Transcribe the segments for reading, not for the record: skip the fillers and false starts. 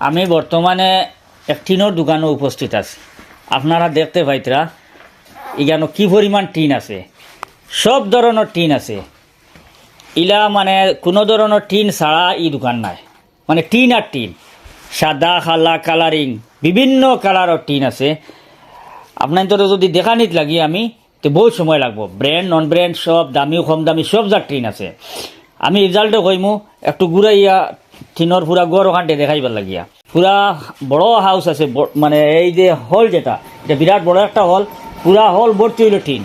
আমি বর্তমানে এক টিনের দোকানে উপস্থিত আছি। আপনারা দেখতে পাইতরা এখানে কি পরিমাণ টিন আছে, সব ধরনের টিন আছে। ইলা মানে কোনো ধরনের টিন ছাড়া এই দোকান নাই, মানে টিন আর টিন, সাদা খালা কালারিং বিভিন্ন কালারের টিন আছে। আপনার তো যদি দেখানিত লাগি আমি তো বহুত সময় লাগবো। ব্র্যান্ড নন ব্র্যান্ড সব, দামি কম দামি সব যার টিন আছে। আমি রেজাল্টও কইমু একটু ঘুরাইয়া টিনের পুরা গড় ওখানটে দেখাইবার লাগিয়া। পুরা বড় হাউস আছে, মানে এই যে হল যেটা বিরাট বড় একটা হল, পুরা হল ভর্তি হইল টিন।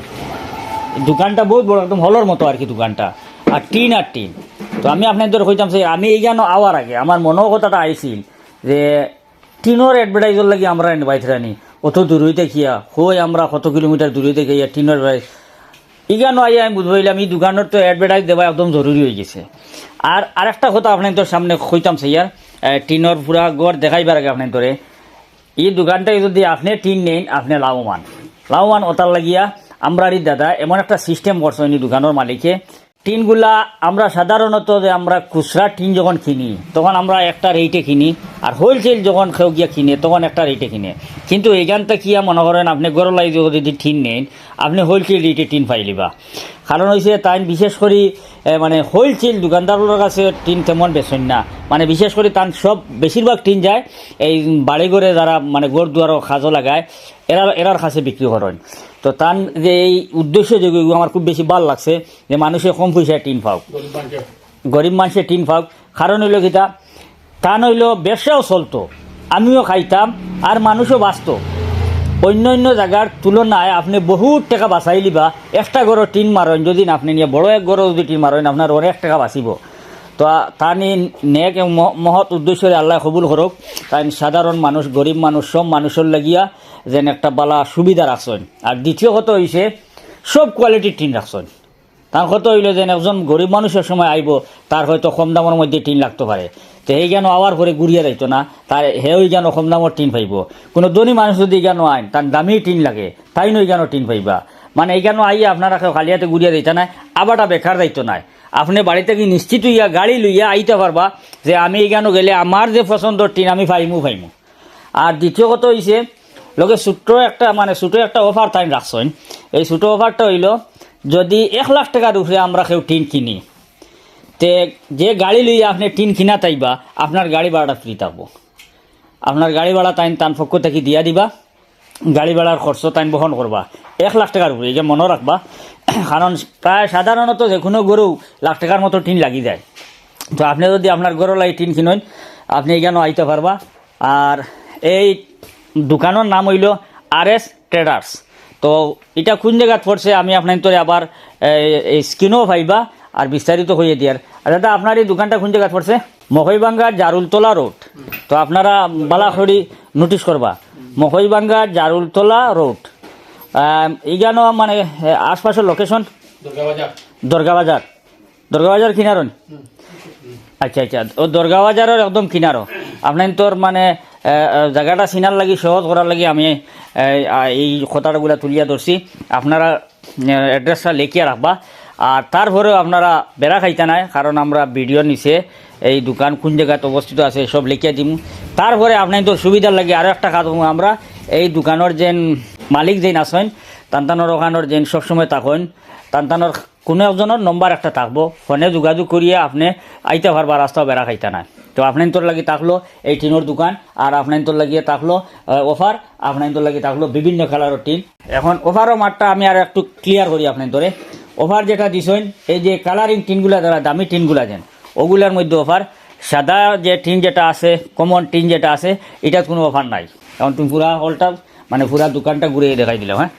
দোকানটা বহুত বড়, একদম হলের মতো আর কি দোকানটা, আর টিন আর টিন। তো আমি আপনাদের কইতাম যে আমি এইখানে আওয়ার আগে আমার মনেও কথাটা আইছিল যে টিনের অ্যাডভার্টাইজর লাগি আমরা বাইথরানি অত দূর হইতে খিয়া হই আমরা কত কিলোমিটার দূর হইতে গিয়া টিনের ইগানো আইয়া আমি বুঝবাইলাম এই দোকানের তো অ্যাডভার্টাইজ দেওয়া একদম জরুরি হয়ে গেছে। আর আরেকটা কথা আপনাদের সামনে কইতাম ইয়ার টিনের পুরা গড় দেখাইবার আগে আপনার ধরে এই দোকানটায় যদি আপনি টিন নেন আপনি লাভবান ওটার লাগিয়া আমরা দাদা এমন একটা সিস্টেম করছেন এই দোকানের মালিকে। টিনগুলা আমরা সাধারণত যে আমরা খুচরা টিন যখন কিনি তখন আমরা একটা রেটে কিনি, আর হোলসেল যখন কেউ গিয়া কিনে তখন একটা রেটে কিনে। কিন্তু এইখানটা কিয়া মনে করেন আপনি গরলাই যদি টিন নেন আপনি হোলসেল রেটে টিন পাইলিবা। কারণ হয়েছে তাই বিশেষ করে মানে হোলসেল দোকানদারের কাছে টিন তেমন বেচেন না, মানে বিশেষ করে তার সব বেশিরভাগ টিন যায় এই বাড়ি ঘরে যারা মানে গড় দুয়ারও খাজও লাগায় এরার কাছে বিক্রি করেন। তো তার যে এই উদ্দেশ্য যেগুলো আমার খুব বেশি ভালো লাগছে যে মানুষের কম পয়সায় টিন পাও, গরিব মানুষের টিন পাও। কারণ হইল কিতা টান হইল ব্যবসাও চলতো, আমিও খাইতাম আর মানুষও বাঁচত। অন্য জায়গার তুলনায় আপনি বহুত টাকা বাঁচাই লিবা। একটা গড়ো টিন মারেন যদি আপনি নিয়ে বড় এক গড়ো যদি টিন মারেন আপনার অনেক টাকা বাঁচিব। তো তার নেক মহৎ উদ্দেশ্যে আল্লাহ কবুল করুক। তাই সাধারণ মানুষ গরিব মানুষ সব মানুষের লাগিয়া যেন একটা বালা সুবিধা রাখছেন। আর দ্বিতীয় কথা হইছে সব কোয়ালিটির টিন রাখছেন। তার কথা হইল যেন একজন গরিব মানুষের সময় আইব তার হয়তো কম দামের মধ্যে টিন লাগতে পারে, তো এই জ্ঞান আবার করে ঘুরিয়ে যাইতো না, তার ওই জ্ঞান কম দামের টিন পাইব। কোনো ধনী মানুষ যদি জ্ঞান আইন তার দামি টিন লাগে তাই নই জ্ঞান টিন পাইবা। মানে এই জ্ঞান আইয়া আপনারা খালিয়াতে ঘুরিয়ে দিতে না, আবারটা বেকার যাইতো না। আপনি বাড়িতে কি নিশ্চিত হইয়া গাড়ি লইয়া আইতে পারবা যে আমি এই জ্ঞান গেলে আমার যে পছন্দর টিন আমি পাইমু। আর দ্বিতীয় কথা হইছে লোকে ছোট্ট একটা অফার টাইম রাখছেন। এই ছোট অফারটা হইল যদি 1 লাখ টাকার উপরে আমরা কেউ টিন কিনি তে যে গাড়ি লইয়া আপনি টিন কিনা তাইবা আপনার গাড়ি ভাড়াটা ফ্রি থাকবো। আপনার গাড়ি ভাড়া তার পক্ষ থেকে দিয়া দিবা, গাড়ি ভাড়ার খরচ তাই বহন করবা 1 লাখ টাকার উপরে। এটা মনে রাখবা, কারণ প্রায় সাধারণত যে কোনো গরু লাখ টাকার মতো টিন লাগি যায়। তো আপনি যদি আপনার গরু লাই টিন কিনেন আপনি এখানেও আইতে পারবা। আর এই দোকানের নাম হইল RS ট্রেডার্স। তো এটা কোন জায়গায় পড়ছে আমি আপনার তো আবার এই স্ক্রিনও পাইবা আর বিস্তারিত হয়ে দিয়ার। আর দাদা আপনার এই দোকানটা কোন জায়গায় পড়ছে? মকইবাঙ্গা জারুলতলা রোড। তো আপনারা বালাখড়ি নোটিশ করবা, মকইবাঙ্গা জারুলতলা রোড। এইখানে মানে আশপাশের লোকেশন দরগা বাজার কিনারন। আচ্ছা ও দরগা বাজারের একদম কিনারো। আপনার তোর মানে জায়গাটা চিনার লাগি সহজ করার লাগি আমি এই কথাটাগুলা তুলিয়া ধরছি। আপনারা অ্যাড্রেসটা লিখিয়া রাখবা। আর তারপরেও আপনারা বেড়া খাইতে নাই, কারণ আমরা ভিডিও নিচে এই দোকান কোন জায়গায় অবস্থিত আছে সব লিখিয়া দিব। তারপরে আপনার তো সুবিধার লাগে আরও একটা কাজ আমরা এই দোকানের যেন মালিক যেন আসেন তান্তানোর ওখানোর যেন সবসময় থাকেন, তান্তানোর কোনো একজনের নম্বর একটা থাকবো, ফোনে যোগাযোগ করিয়ে আপনি আইতে পারবা, রাস্তাও বেড়া খাইতে নাই। তো আপনার তোর লাগি থাকলো এই টিনের দোকান, আর আপনার তোর লাগিয়ে থাকলো অফার, আপনার তোর লাগি থাকলো বিভিন্ন কালারের টিন। এখন অফারও মাঠটা আমি আর একটু ক্লিয়ার করি আপনার ধরে। অফার যেটা দিছেন এই যে কালারিং টিনগুলা যারা দামি টিনগুলা যেন ওগুলার মধ্যে অফার। সাদা যে টিন যেটা আছে, কমন টিন যেটা আছে, এটার কোনো অফার নাই। এখন তুমি পুরা হলটা মানে পুরা দোকানটা ঘুরে দেখাই দিলাম। হ্যাঁ।